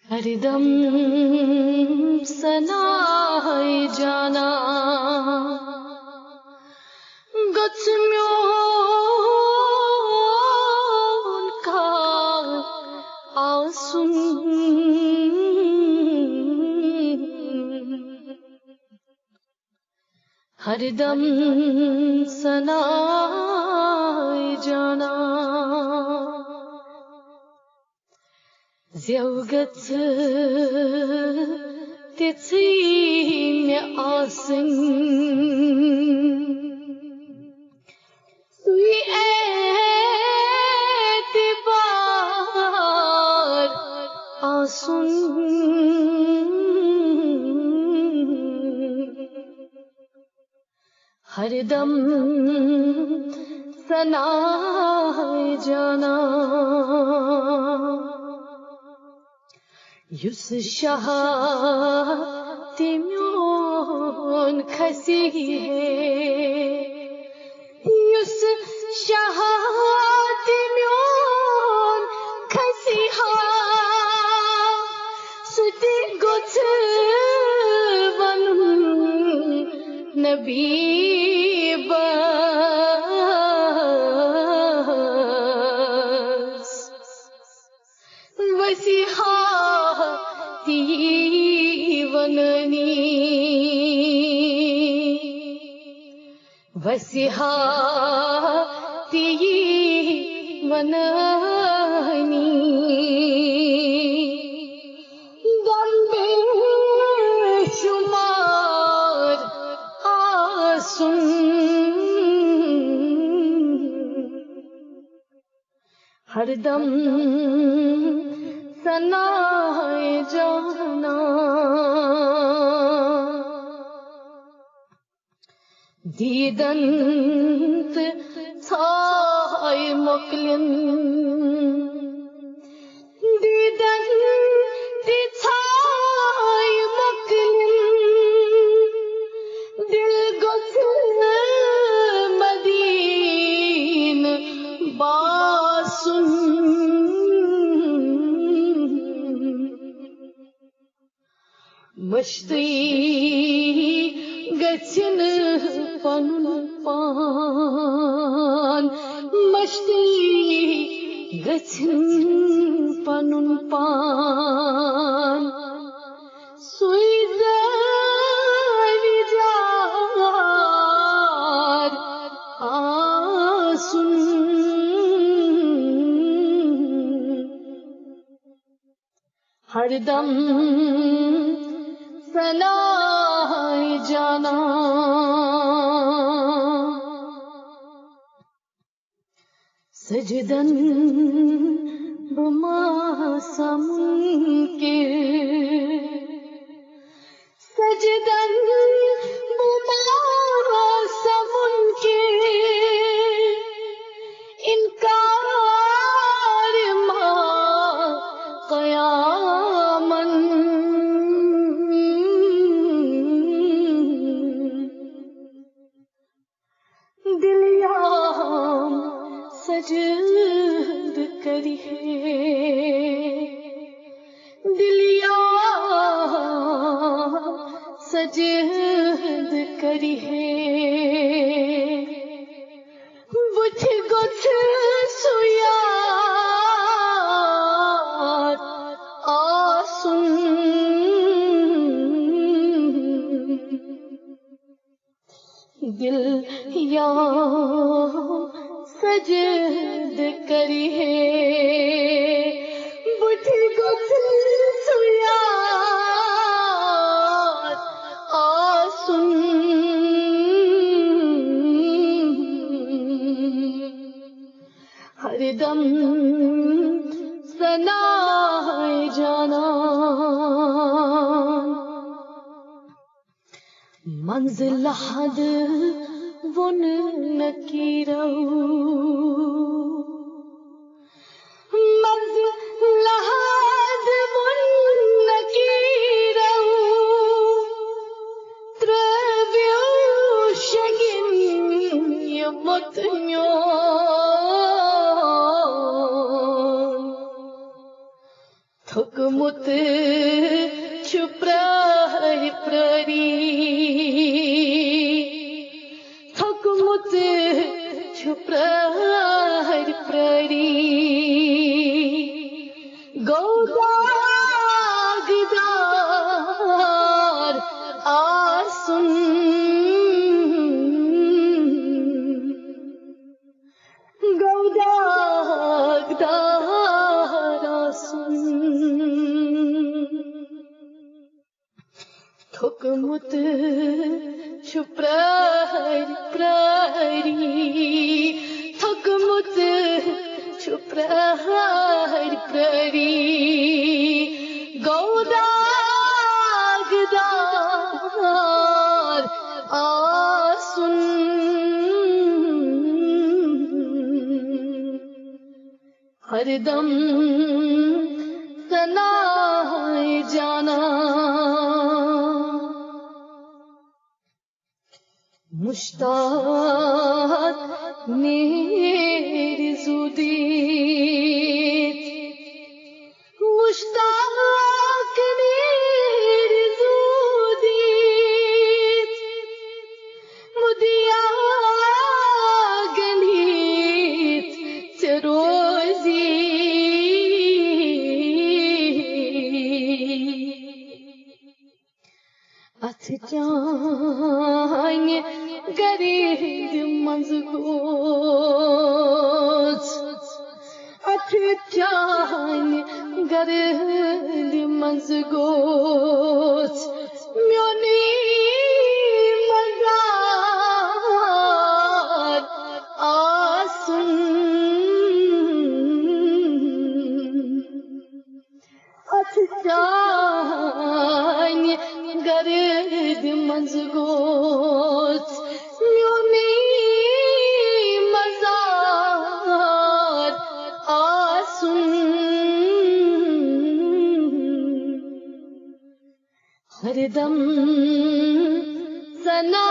हरदम सनाय जाना गच्म्योन का आंसू हरदम सनाय जाना ज़्यागत तिथि में आसन सुई एतिबार आसन हरदम सनाय जाना युस शाह तिम्योन खसी है युस शाह तिम्योन खसी हा सुति गुथ वनु नबी बस वसीहा वननी वसिहा वननी दम्बे शुमार आसुन हरदम सनाय जाना दीदंत थाय मोकलिन दीदंत थाय मोकलिन दिल गुथ मदीन बासुन मश्ती गच्छन पनुन पान मश्ती गच्छन पनुन पान सुई जार आसुन हरदम सनाय जाना सजदन बमासम के सजदन बमासम के इनकार मा कयामन सजद करी है दिलिया सजद करी है बुझ गुथ सुयार आसुन दिल या सजद करी है बुझ गुथ सुयार आसुन हरदम सनाय जाना मंजिल हद वन नकीरो मंजिल हद वन नकीरो त्रव्यो शगिन यमतन्यो थकमुत छुप्रार प्रारी थकमुत छुप्रार प्रारी गौदागदार आसुन गौदागदार आसुन थकमुत छुप्रार प्रारी थकमुत छुप्रार प्रारी गौदागदार आसुन हरदम सनाए जाना मुश्ताक मेरी ज़ुदीत मुश्ताक मेरी ज़ुदीत मुदिया गनीत चरोज़ी अथचान गरीब मज़गूत अथचान गरीब मज़गूत म्योनी मज़ार आसुन अथचान गरीब मज़गूत म्योनी मज़ार आसुन हरदम सना